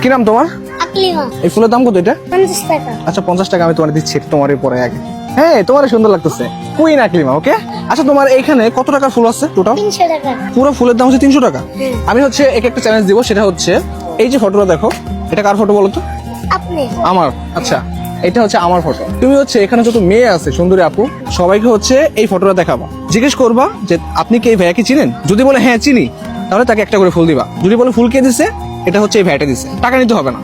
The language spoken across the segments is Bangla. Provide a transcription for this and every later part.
কি নাম তোমার? আকলিমা। এই ফুলের দাম কত এটা? 50 টাকা। আচ্ছা 50 টাকা আমি তোমার দিচ্ছি, তোমার পরে আগে। হ্যাঁ তোমার সুন্দর লাগতেছে, কুইন আকলিমা। ওকে আচ্ছা তোমার এইখানে কত টাকার ফুল আছে টোটাল? 300 টাকা। পুরো ফুলের দাম হচ্ছে 300 টাকা। হ্যাঁ। আমি হচ্ছে এক একটা চ্যালেঞ্জ দিব, সেটা হচ্ছে এই যে ফটোটা দেখো, এটা কার ফটো বলো তো? আপনি। আমার। আচ্ছা এটা হচ্ছে আমার ফটো। তুমি হচ্ছে এখানে যত মেয়ে আছে সুন্দরী আপু, সবাইকে হচ্ছে এই ফটোটা দেখাবা, জিজ্ঞেস করবা যে আপনি কি এই ভাইয়াকে চিনেন? যদি বলে হ্যাঁ চিনি, তাহলে তাকে একটা করে ফুল দিবা। যদি বলে ফুল কে দিছে, এটা হচ্ছে এই ভাইয়াটা দিছে, টাকা নিতে হবে না।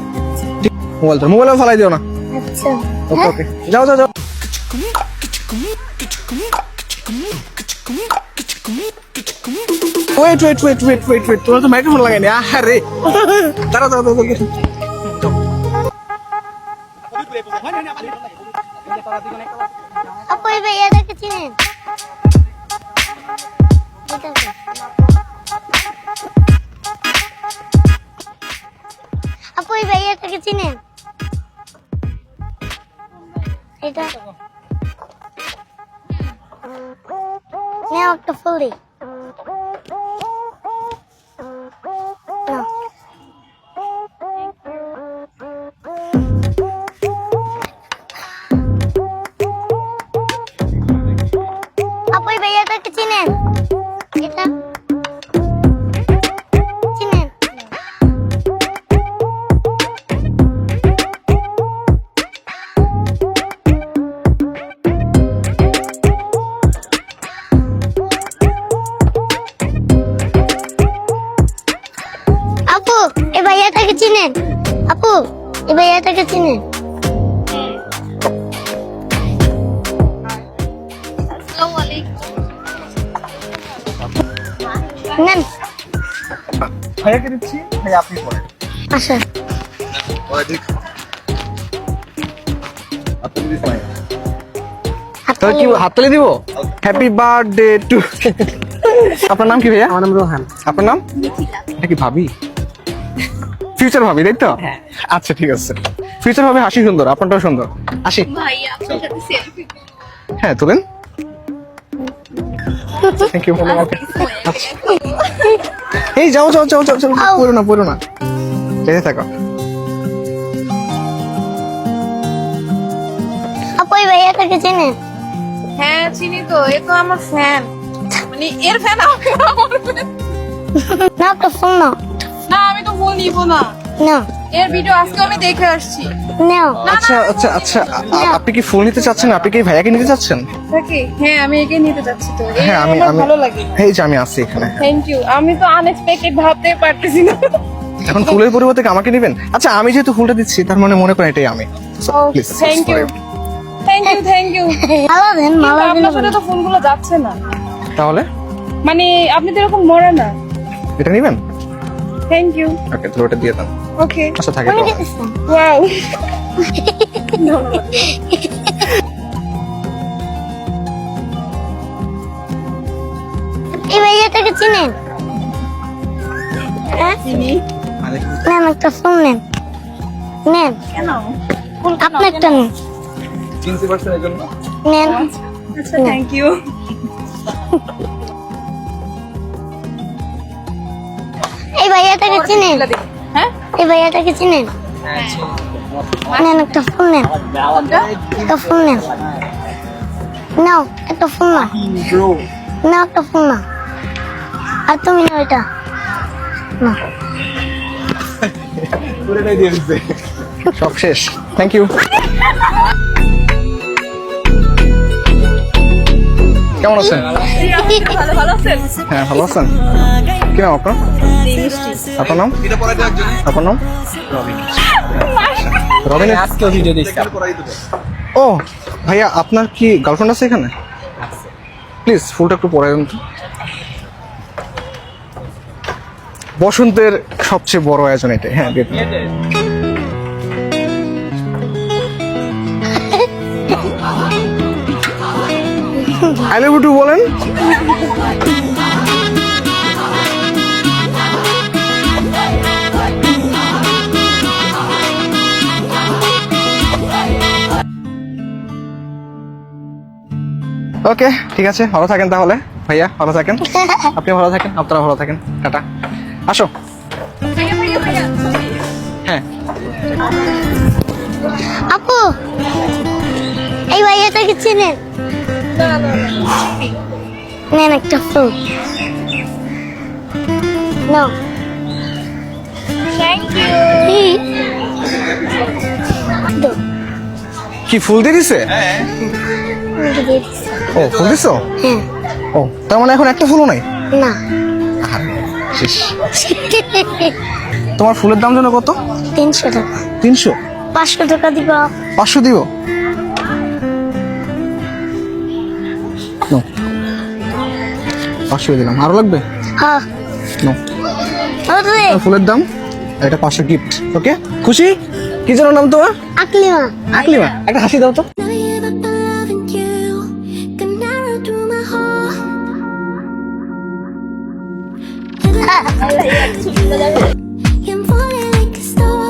ঠিক, মোবাইল ফালাই দিও না। আচ্ছা। ওকে ওকে, যাও যাও যাও। Wait wait wait wait wait wait, তোমার তো মাইক্রোফোন লাগাইনি। আরে দাঁড়াও দাঁড়াও দাঁড়াও। আপু এই ভাইয়াটাকে চিনেন? এটাকে। আপু এই ভাইয়াটাকে চিনেন? এটা নেও একটা ফুল দিই। নাও। আপু এই ভাইয়াটাকে চিনেন? এটা চিনেন? আপু এই ভাইয়াটাকে চিনেন? আপু এই ভাইয়াটাকে চিনেন? নেন। ভাইয়াকে দিচ্ছি, ভাইয়া আপনি পড়েন। আচ্ছা। তাহলে কি হাততালি দিব? Happy birthday to. আপনার নাম কি ভাইয়া? আমার নাম রোহান। আপনার নাম? এটা কি ভাবি? ফিউচার ভাবি তাই তো? আচ্ছা ঠিক আছে। ফিউচার ভাবি হাসি সুন্দর, আপনারটাও সুন্দর। আসি। হ্যাঁ তোলেন। Thank you. আচ্ছা এই যাও যাও যাও যাও যাও, পড়ো না পড়ো না, যেতে থাকো। আপু এই ভাইয়াটাকে চিনেন? হ্যাঁ চিনি তো, এ তো আমার ফ্যান, মানে এর ফ্যান আমি, আমার fan। না একটা ফুল নাও। না আমি তো ফুল নিব না, নাও এর ভিডিও আজকে আমি দেখে আসছি। নাও। আচ্ছা আচ্ছা আচ্ছা, আপনি কি ফুল নিতে চাচ্ছেন? আপনি কি ভাইয়াকে নিতে চাচ্ছেন? দেখি হ্যাঁ আমি একে নিতে যাচ্ছি তো, এই হ্যাঁ আমার ভালো লাগে। এই যে আমি আছি এখানে। থ্যাংক ইউ, আমি তো আনএক্সপেক্টেড ভাবতে পারতেছি না। এখন ফুলের পরিবর্তে কি আমাকে নেবেন? আচ্ছা আমি যেহেতু ফুলটা দিচ্ছি, তার মানে মনে করেন এটাই আমি। Please, thank you sorry. Thank you thank you. মালা দেন, মালা দিলে আপনার সাথে তো ফোনগুলো যাচ্ছে না, তাহলে মানে আপনি তো এরকম মরে না। এটা নেবেন? Thank you. ওকে তাহলে ওটা দিয়ে দেন। ওকে আচ্ছা থাকে উনি তো। দিতেছেন। ওয়াও। এই ভাইয়াটাকে চিনেন? হ্যাঁ? নেন একটা ফুল নেন। নেন কেন? আপনারটা নেন। চিনতে পারছেন এই জন্য? নেন। আচ্ছা থ্যাংক ইউ। এই ভাইয়াটাকে চিনেন? হ্যাঁ এই ভাইয়াটাকে চিনেন? নেন একটা ফুল নেন। একটা ফুল নেন। নাও একটা ফুল নাও। নাও একটা ফুল নাও। আর তুমি নাও এটা। নাও। সব শেষ। Thank you. কেমন আছেন? ভালো ভালো আছেন? হ্যাঁ ভালো আছেন। কি নাম আপনার? আপনার নাম? আপনার নাম? রবিন। আজকেও ভিডিও দেখছি। ও ভাইয়া আপনার কি গার্লফ্রেন্ড আছে এখানে? প্লিজ ফুলটা একটু পরে দেন তো। বসন্তের সবচেয়ে বড় আয়োজন এটা। হ্যাঁ দিয়ে দিন। আই লাভ ইউ টু বলেন। ওকে ঠিক আছে, ভালো থাকেন তাহলে ভাইয়া, ভালো থাকেন। আপনি ভালো থাকেন, আপনারা ভালো থাকেন। টাটা। আসো। হ্যাঁ আপু এই ভাইয়াটাকে চিনেন? নেন একটা ফুল। নাও। Thank you. দাও। কি ফুল দিয়ে দিছে? আমাকে দিয়ে দিস। ও ফুল দিছো? হ্যাঁ। ও তার মানে এখন একটা ফুলও নাই? না। শেষ। তোমার ফুলের দাম জানো কত? 300 টাকা। 300? 500 টাকা দিবা? 500 দিব? নাও। 500 দিলাম, আরো লাগবে? হ্যাঁ। নাও। ওরে আর ফুলের দাম আর এটা 500 গিফট। ওকে খুশি? কি যেন নাম তোমার? আকলিমা। আকলিমা, একটা হাসি দাও তো। Never give up on loving you. Can narrow through my heart. I'm falling like a star.